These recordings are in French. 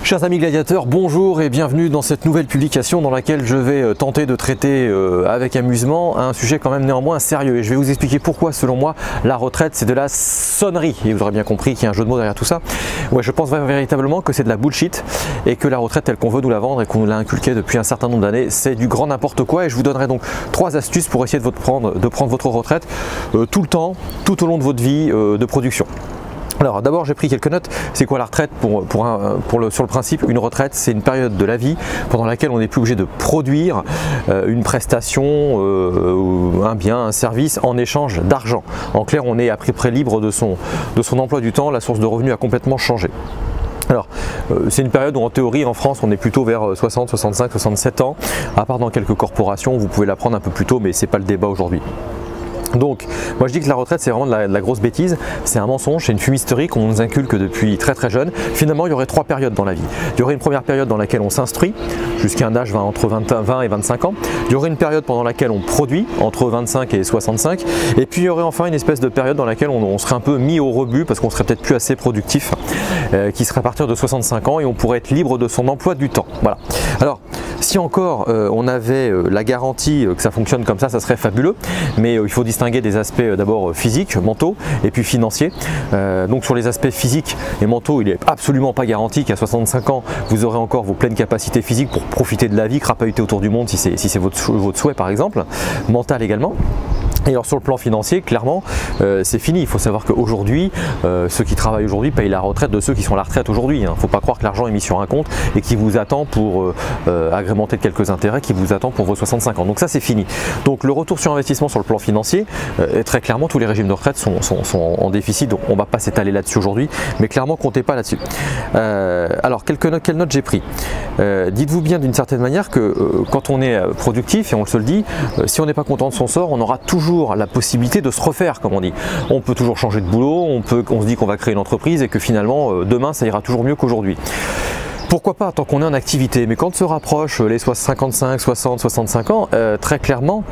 Chers amis gladiateurs, bonjour et bienvenue dans cette nouvelle publication dans laquelle je vais tenter de traiter avec amusement un sujet quand même néanmoins sérieux. Et je vais vous expliquer pourquoi, selon moi, la retraite c'est de la sonnerie. Et vous aurez bien compris qu'il y a un jeu de mots derrière tout ça. Ouais, je pense véritablement que c'est de la bullshit et que la retraite telle qu'on veut nous la vendre et qu'on nous l'a inculquée depuis un certain nombre d'années, c'est du grand n'importe quoi. Et je vous donnerai donc 3 astuces pour essayer de prendre votre retraite tout le temps, tout au long de votre vie de production. Alors d'abord j'ai pris quelques notes. C'est quoi la retraite? Sur le principe, une retraite c'est une période de la vie pendant laquelle on n'est plus obligé de produire une prestation, un bien, un service en échange d'argent. En clair, on est à peu près libre de son emploi du temps, la source de revenus a complètement changé. Alors, c'est une période où en théorie en France on est plutôt vers 60, 65, 67 ans, à part dans quelques corporations, vous pouvez la prendre un peu plus tôt mais c'est pas le débat aujourd'hui. Donc, moi je dis que la retraite c'est vraiment de la grosse bêtise, c'est un mensonge, c'est une fumisterie qu'on nous inculque depuis très jeune. Finalement il y aurait 3 périodes dans la vie. Il y aurait une première période dans laquelle on s'instruit, jusqu'à un âge entre 20 et 25 ans. Il y aurait une période pendant laquelle on produit, entre 25 et 65. Et puis il y aurait enfin une espèce de période dans laquelle on serait un peu mis au rebut, parce qu'on serait peut-être plus assez productif, qui serait à partir de 65 ans et on pourrait être libre de son emploi du temps. Voilà. Alors, si encore on avait la garantie que ça fonctionne comme ça serait fabuleux, mais il faut distinguer des aspects d'abord physiques, mentaux et puis financiers. Donc sur les aspects physiques et mentaux, il n'est absolument pas garanti qu'à 65 ans vous aurez encore vos pleines capacités physiques pour profiter de la vie, crapahuter autour du monde si c'est votre souhait par exemple, mental également. Et alors sur le plan financier, clairement, c'est fini. Il faut savoir qu'aujourd'hui, ceux qui travaillent aujourd'hui payent la retraite de ceux qui sont à la retraite aujourd'hui. Il ne faut pas croire que l'argent est mis sur un compte et qui vous attend pour agrémenter de quelques intérêts, qui vous attend pour vos 65 ans. Donc ça c'est fini. Donc le retour sur investissement sur le plan financier, très clairement tous les régimes de retraite sont en déficit. Donc on ne va pas s'étaler là-dessus aujourd'hui, mais clairement comptez pas là-dessus. Alors quelles notes j'ai pris? Dites-vous bien d'une certaine manière que quand on est productif, et on se le dit, si on n'est pas content de son sort, on aura toujours la possibilité de se refaire, comme on dit. On peut toujours changer de boulot, on se dit qu'on va créer une entreprise et que finalement demain ça ira toujours mieux qu'aujourd'hui. Pourquoi pas tant qu'on est en activité, mais quand se rapproche les 55, 60, 65 ans, très clairement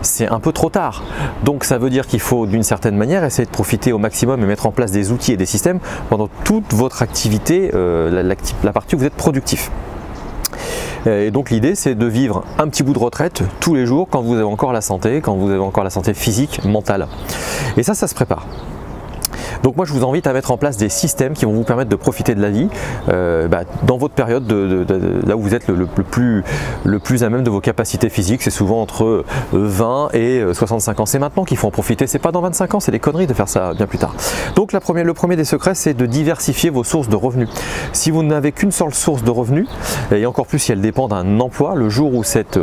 c'est un peu trop tard. Donc ça veut dire qu'il faut d'une certaine manière essayer de profiter au maximum et mettre en place des outils et des systèmes pendant toute votre activité, la partie où vous êtes productif. Et donc l'idée c'est de vivre un petit bout de retraite tous les jours quand vous avez encore la santé, quand vous avez encore la santé physique, mentale. Et ça se prépare. Donc moi je vous invite à mettre en place des systèmes qui vont vous permettre de profiter de la vie dans votre période, là où vous êtes le plus à même de vos capacités physiques. C'est souvent entre 20 et 65 ans. C'est maintenant qu'il faut en profiter, c'est pas dans 25 ans, c'est des conneries de faire ça bien plus tard. Donc le premier des secrets c'est de diversifier vos sources de revenus. Si vous n'avez qu'une seule source de revenus, et encore plus si elle dépend d'un emploi, le jour où cette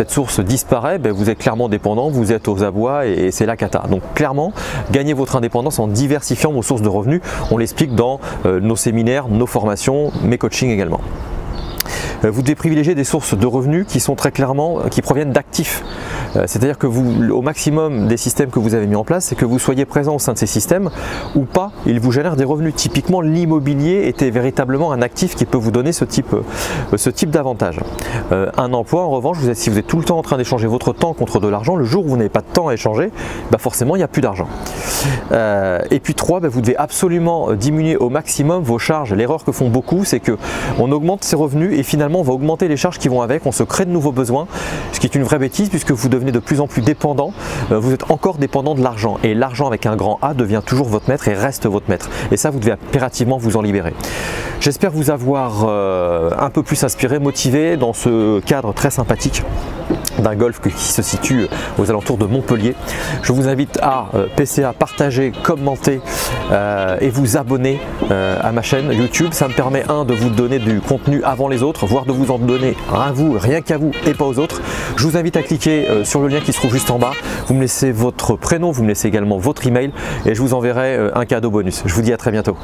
source disparaît, vous êtes clairement dépendant, vous êtes aux abois et c'est la cata. Donc clairement, gagnez votre indépendance en diversifiant vos sources de revenus. On l'explique dans nos séminaires, nos formations, mes coachings également. Vous devez privilégier des sources de revenus qui sont très clairement, qui proviennent d'actifs. C'est-à-dire que vous, au maximum des systèmes que vous avez mis en place, c'est que vous soyez présent au sein de ces systèmes ou pas, ils vous génèrent des revenus. Typiquement, l'immobilier était véritablement un actif qui peut vous donner ce type d'avantage. Un emploi, en revanche, si vous êtes tout le temps en train d'échanger votre temps contre de l'argent, le jour où vous n'avez pas de temps à échanger, forcément, il n'y a plus d'argent. Et puis 3, vous devez absolument diminuer au maximum vos charges. L'erreur que font beaucoup, c'est qu'on augmente ses revenus et finalement, on va augmenter les charges qui vont avec, on se crée de nouveaux besoins, ce qui est une vraie bêtise puisque vous devenez de plus en plus dépendant, vous êtes encore dépendant de l'argent et l'argent avec un grand A devient toujours votre maître et reste votre maître et ça vous devez impérativement vous en libérer. J'espère vous avoir un peu plus inspiré, motivé dans ce cadre très sympathique d'un golf qui se situe aux alentours de Montpellier. Je vous invite à partager, commenter et vous abonner à ma chaîne YouTube. Ça me permet de vous donner du contenu avant les autres, voire de vous en donner à vous, rien qu'à vous et pas aux autres. Je vous invite à cliquer sur le lien qui se trouve juste en bas. Vous me laissez votre prénom, vous me laissez également votre email et je vous enverrai un cadeau bonus. Je vous dis à très bientôt.